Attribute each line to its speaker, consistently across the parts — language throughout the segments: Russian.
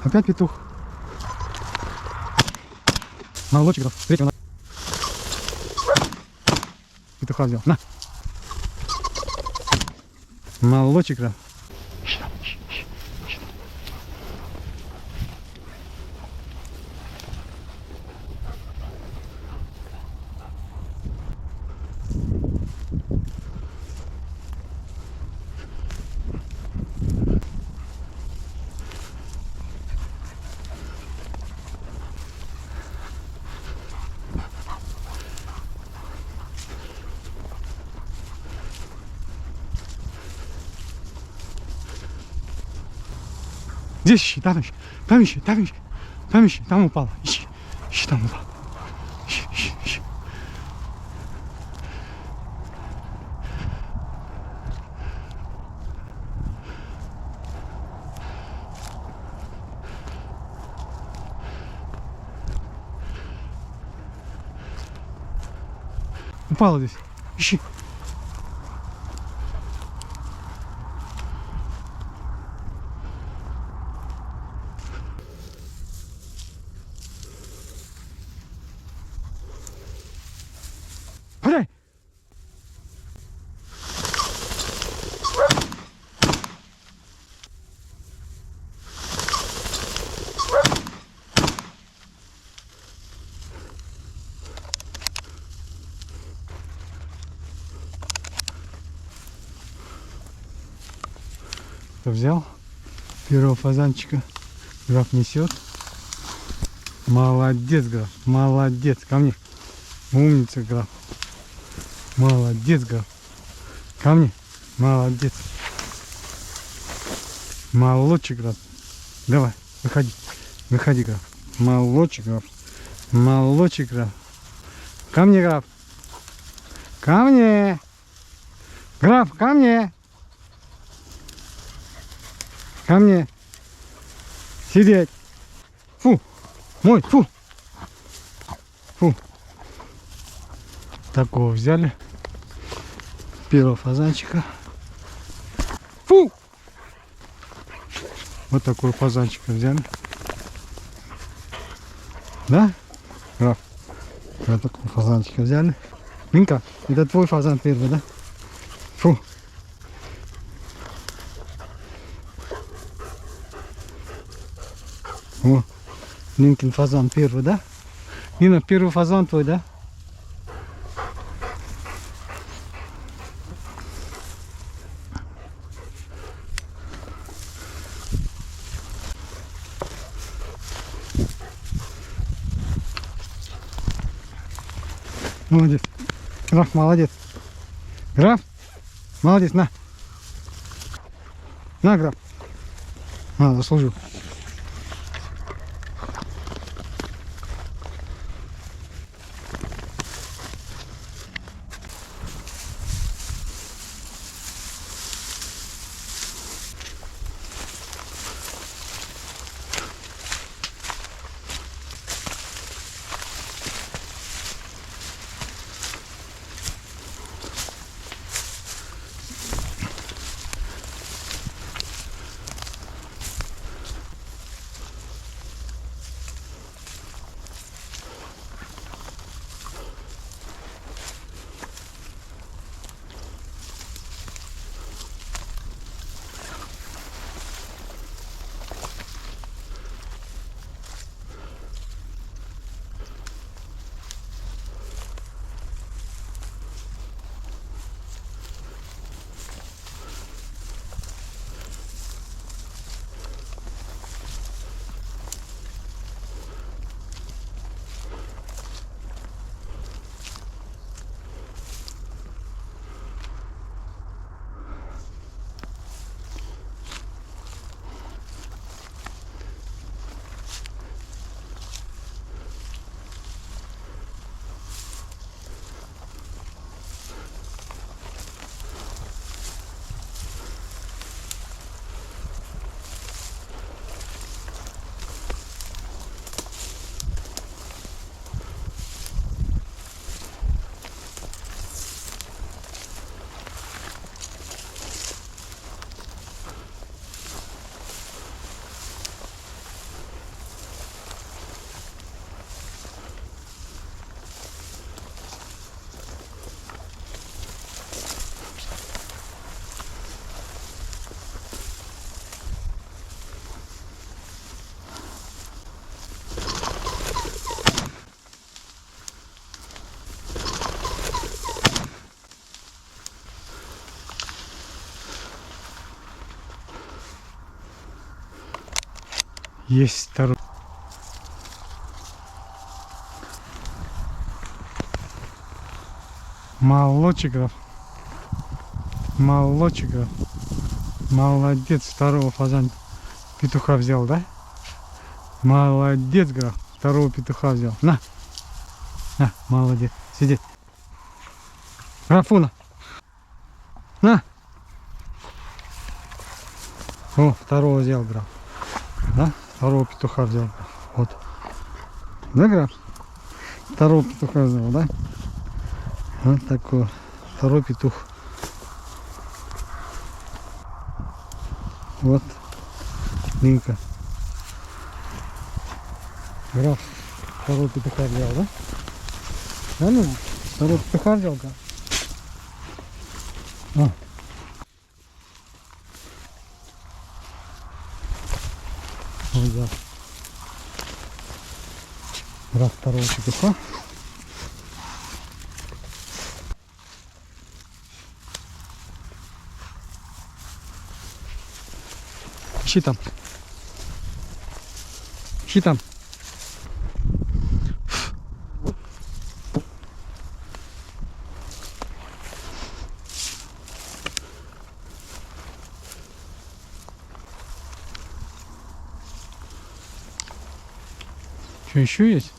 Speaker 1: Опять петух. Молодчик, третьего. Петуха взял. На. Молодчик, да. Здесь ищи, там ищи, там ищи, там ищи, там ищи, там упал, ищи, ищи, там упал, ищи, ищи, ищи. Упала здесь, ищи. Подай! Кто взял? Первого фазанчика граф несет. Молодец, граф, молодец. Ко мне. Умница, граф. Молодец, граф. Ко мне. Молодец. Молодчик, граф. Давай, выходи. Выходи, граф. Молодчик, граф. Молодчик, граф. Ко мне, граф. Ко мне. Граф, ко мне. Ко мне. Сидеть. Фу. Мой, фу. Фу. Такого взяли. Первого фазанчика. Фу. Вот такого фазанчика взяли. Да? Граф. Вот такого фазанчика взяли. Минка, это твой фазан первый, да? Фу. О, Линкин фазан первый, да? Нина, первый фазан твой, да? Молодец. Граф, молодец. Граф, молодец, на. На, граф. А, заслужил. Есть второй. Молодчиков. Молодчиков. Молодец. Второго фазан петуха взял, да? Молодец, граф. Второго петуха взял. На. На, молодец. Сиди. Графуна. На. О, второго взял, граф. Да? Второго петуха взял. Вот. Да, граф? Второго петуха взял, да? Вот такой. Второй петух. Вот. Линка. Граф второй петуха взял, да? Да, ну? Второй петуха взял, да? А. Вот, да. Граф второго петуха. Ищи там. Ищи там. Что еще есть?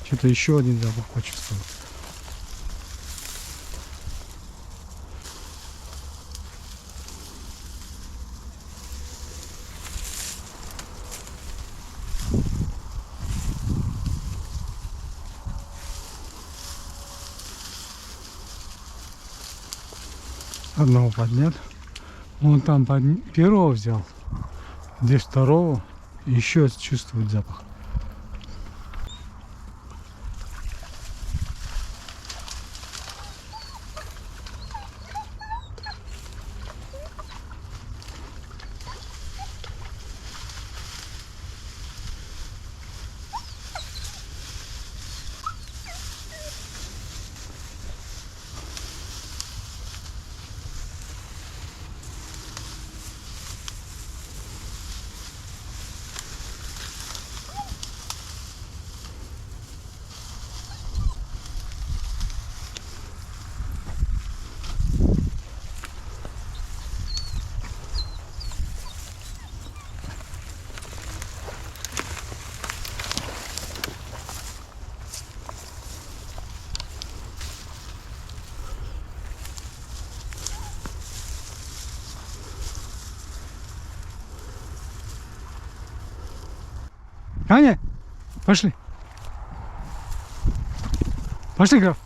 Speaker 1: Что-то еще один запах почувствовал. Одного поднят. Вон там первого взял. Здесь второго. Еще чувствует запах. Аня, пошли. Пошли, граф.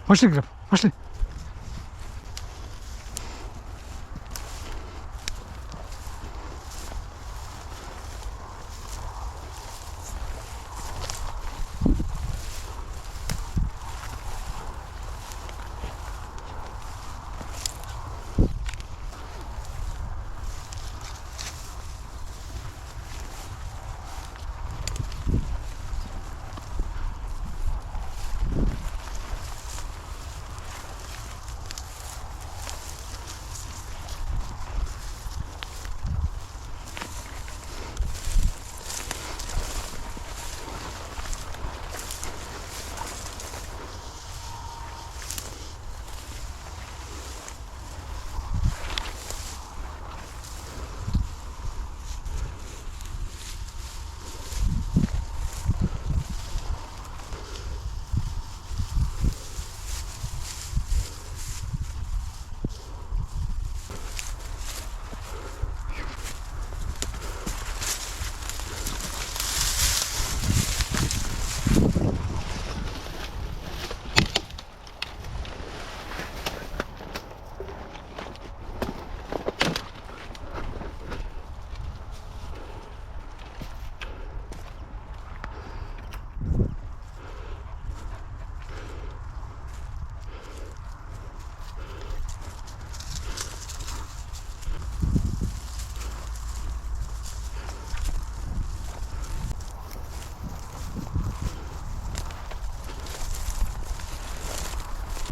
Speaker 1: Пошли, граф, пошли.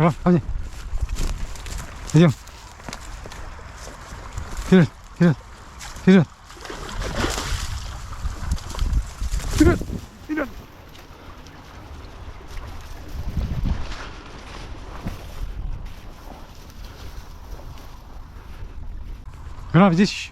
Speaker 1: Граф, ко мне. Идем. Вперед, вперед, вперед. Вперед, вперед. Граф, здесь еще.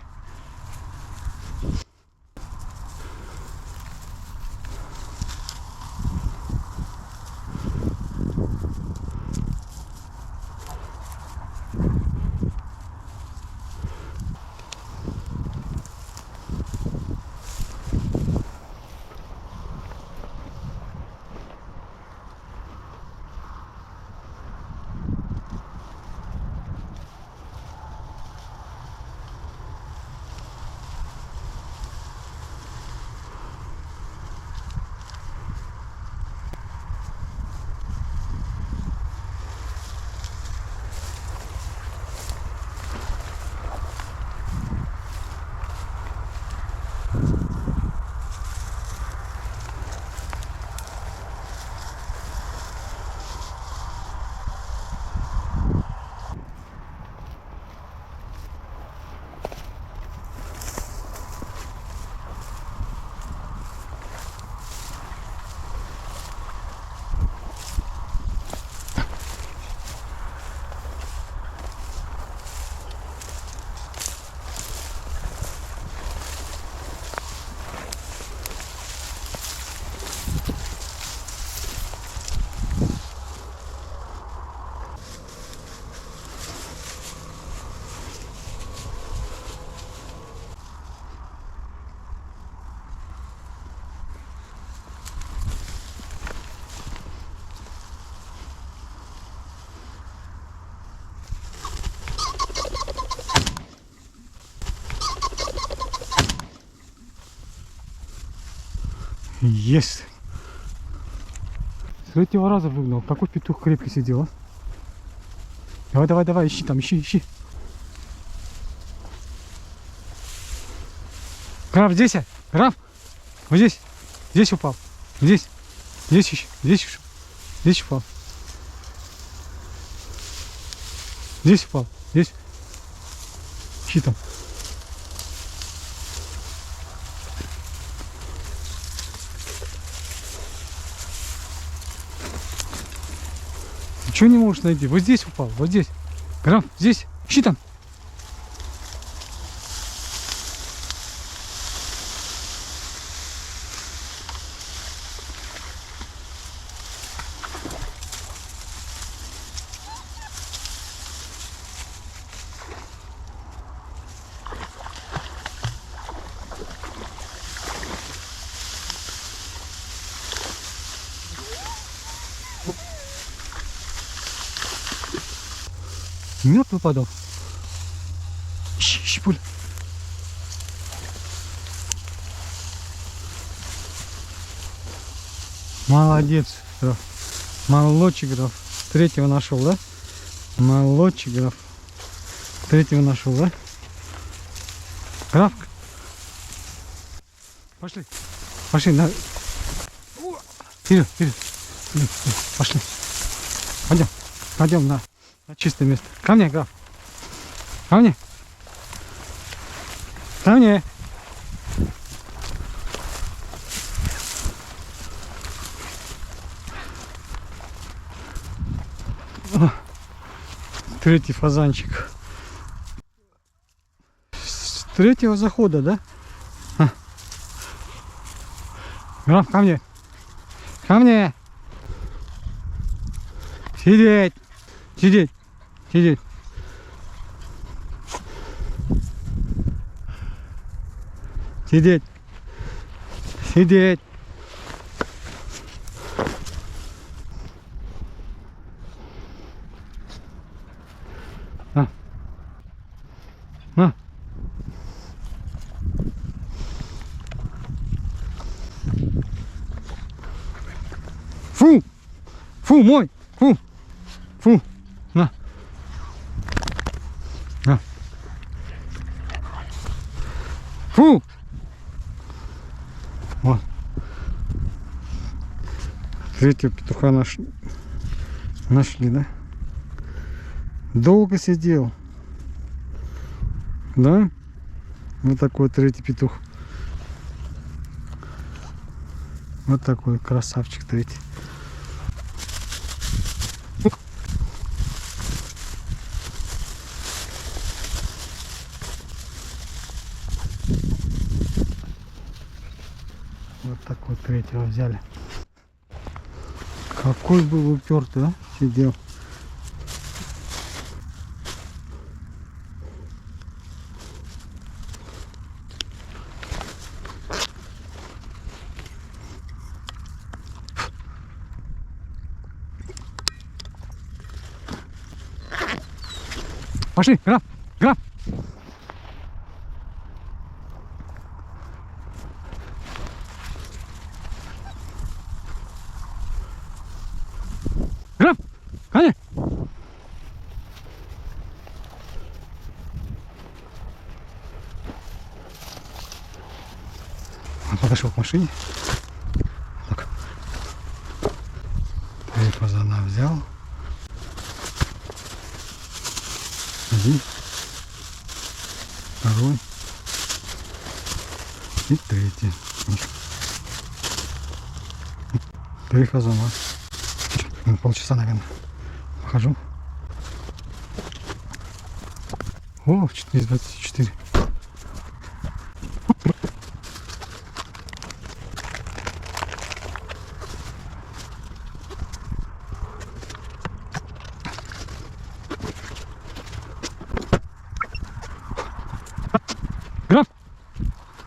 Speaker 1: Есть. С третьего раза выгнал. Такой петух крепкий сидел. Давай, давай, давай, ищи там, ищи. Граф, здесь, граф. Вот здесь. Здесь упал. Здесь. Здесь еще. Здесь еще. Здесь упал. Здесь упал. Здесь. Ищи там. Чего не можешь найти? Вот здесь упал, вот здесь. Граф, здесь. Ищи там. Мертвый падал. Ищи, пуля. Молодец, граф. Молодчик, граф. Третьего нашел, да? Молодчик, граф. Третьего нашел, да? Граф. Пошли. Пошли. На... Вперед, вперед. Пошли. Пойдем. Пойдем на чистое место. Ко мне, граф. Ко мне. Ко мне. О, третий фазанчик. С третьего захода, да? А. Граф, ко мне. Ко мне. Сидеть. Сидеть. Сидеть. Сидеть. Сидеть. А. А. Фу! Фу, мой! Фу! Фу! На! На! Фу! Вот. Третьего петуха нашли, да? Долго сидел. Да? Вот такой третий петух. Вот такой красавчик третий. Вот такой третьего взяли. Какой был упертый, а? Сидел. Пошли, граф, граф. Граф, Аня. Он подошел к машине. Так. 3 фазана взял. Один, второй и третий. 3 фазана. Полчаса, наверное. Похожу. О, 4:24. Граф!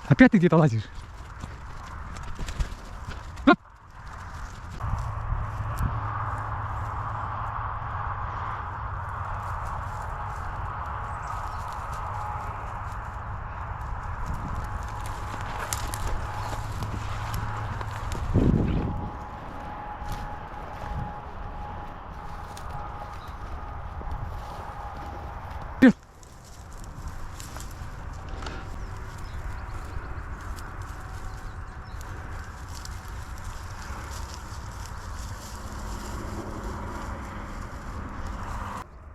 Speaker 1: Опять ты где-то лазишь? Граф!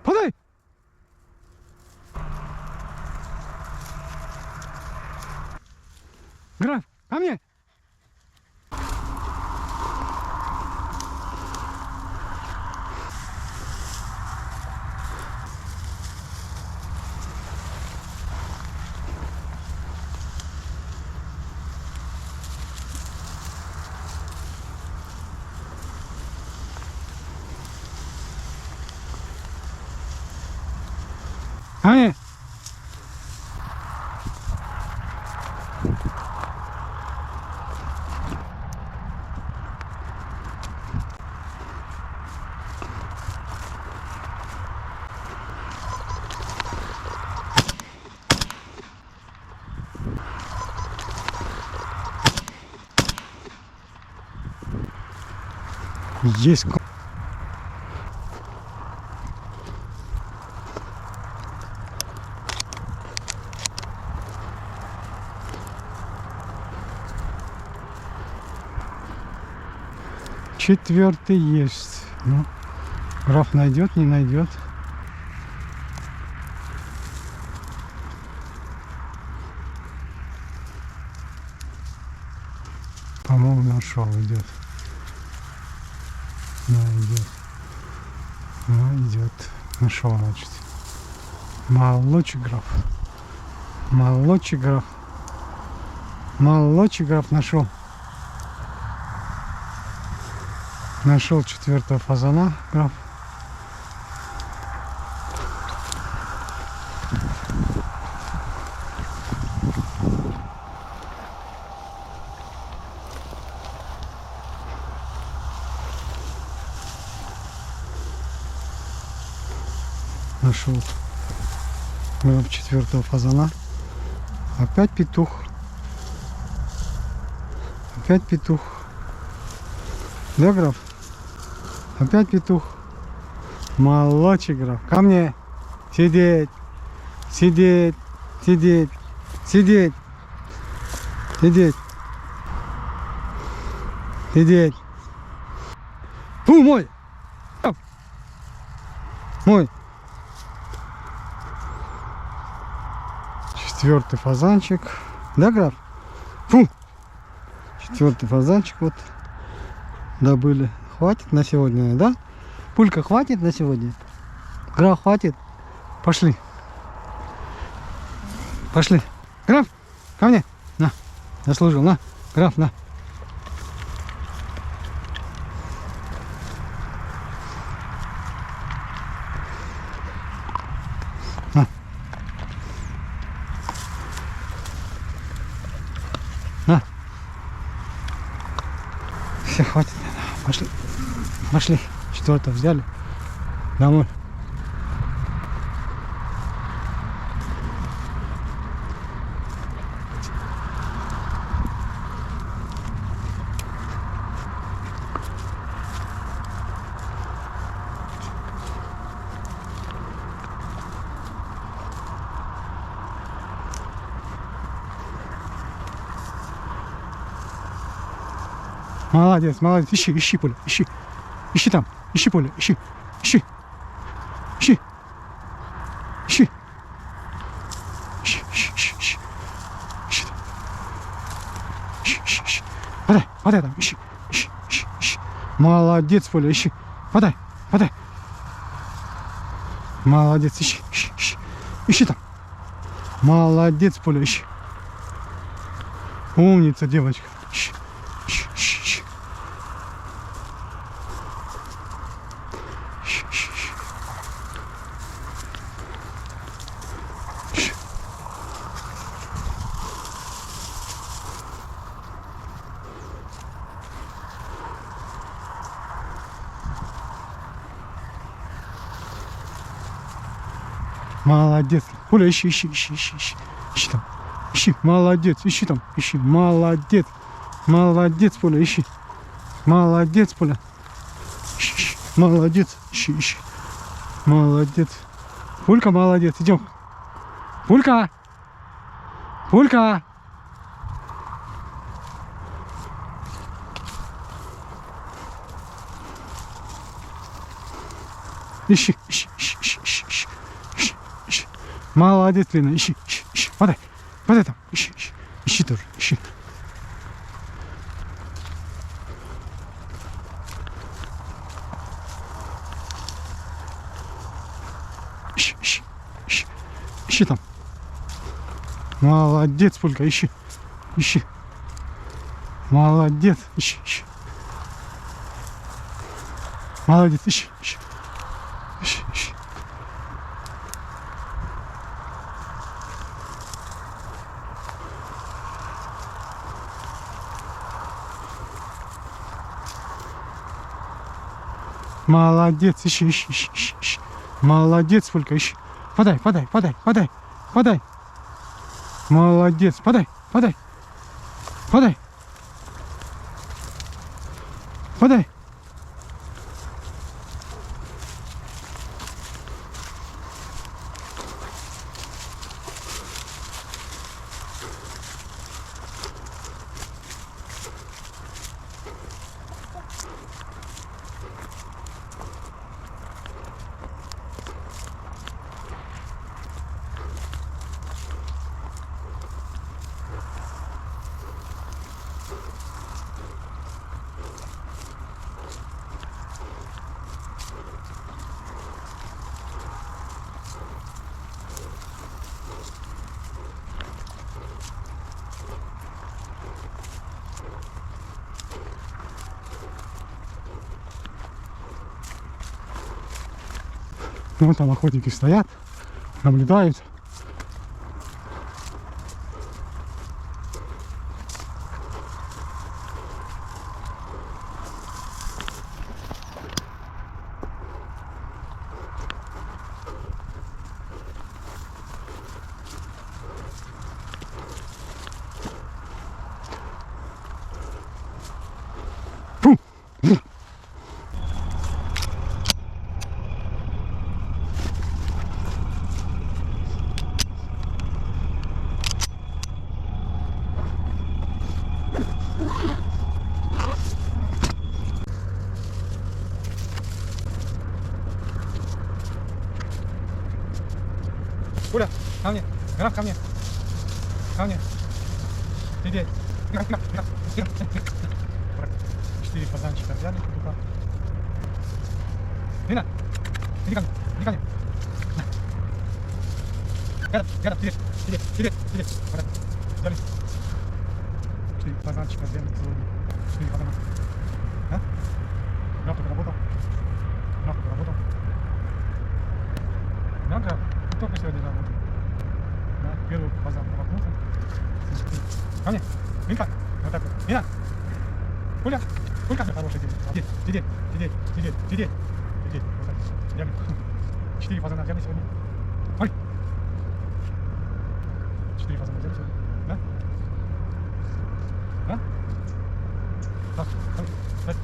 Speaker 1: Подай! Граф, ко мне! Ко мне! Есть. Четвертый есть. Ну, граф найдет, не найдет. По-моему, нашел, идет. Да, идет. Ну, идет. Нашел, значит. Молодчик, граф. Молодчик, граф. Молодчик, граф, нашел. Нашел 4-го фазана, граф. Нашел граф 4-го фазана. Опять петух. Опять петух. Да, граф? Опять петух. Молодчик, граф. Ко мне. Сидеть. Сидеть. Сидеть. Сидеть. Сидеть. Сидеть. Фу, мой. Мой. 4-й фазанчик. Да, граф? Фу! 4-й фазанчик вот добыли. Хватит на сегодня, да? Пулька, хватит на сегодня? Граф, хватит? Пошли. Пошли. Граф, ко мне. На, заслужил, на. Граф, на. На. На. Все, хватит. Пошли. Пошли. 4-й взяли. Домой. Молодец, молодец. Ищи, ищи поле, ищи. Ищи там, ищи поле, ищи. Ищи. Ищи. Ищи. Ищи, ищи, ищи, ищи. Ищи там. Ищи, ищи, ищи. Подай, подай там, ищи. Ищи, ищи, ищи. Молодец, поле, ищи. Подай, подай. Молодец, ищи, ищи, ищи. Ищи там. Молодец, поле, ищи. Умница, девочка. Ищи. Молодец. Пуля, ищи, ищи, ищи, ищи, ищи. Ищи там. Ищи. Молодец. Ищи там. Ищи. Молодец. Молодец, Пуля, ищи. Молодец, Пуля. Ищи, ищи. Молодец. Ищи, ищи. Молодец. Пулька, молодец. Идем. Пулька. Пулька. Ищи, ищи, ищи, ищи, ищи, ищи. Молодец, Лена, ищи, ищи, ищи. Подай, подай там, ищи, ищи, ищи тоже, ищи. Ищи, ищи, ищи, ищи там. Молодец, Пулька, ищи, ищи. Молодец, ищи, ищи. Молодец, ищи, ищи. Ищи, ищи. Молодец, ищи, ищи, ищи, ищи, ищи. Молодец, Пулька, ищи. Подай, подай, подай, подай, подай. Молодец, подай, подай, подай. Подай. Ну, там охотники стоят, наблюдают. Фу! Пуля, ко мне, граф, ко мне.
Speaker 2: ко мне. Иди. 4 фазанчика взяли, петуха. Лина, иди ко мне, иди ко мне. Рядом, иди. Взяли. 4 фазанчика взяли сегодня. 4 фазана. А? Граф только работал. Да, граф, ты только сегодня работал. Да, первый фазан промахнулся. Ко мне, Линка, вот так вот. Лина, Куля, Кулька, хороший день. Сиди. Вот так. Взяли. 4 фазана взяли сегодня. Ой. 4 фазана взяли сегодня. Да? Да? Так, дай.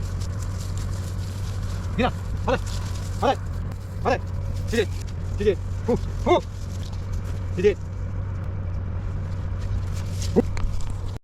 Speaker 2: Лина, подай. Сидеть. Сидеть.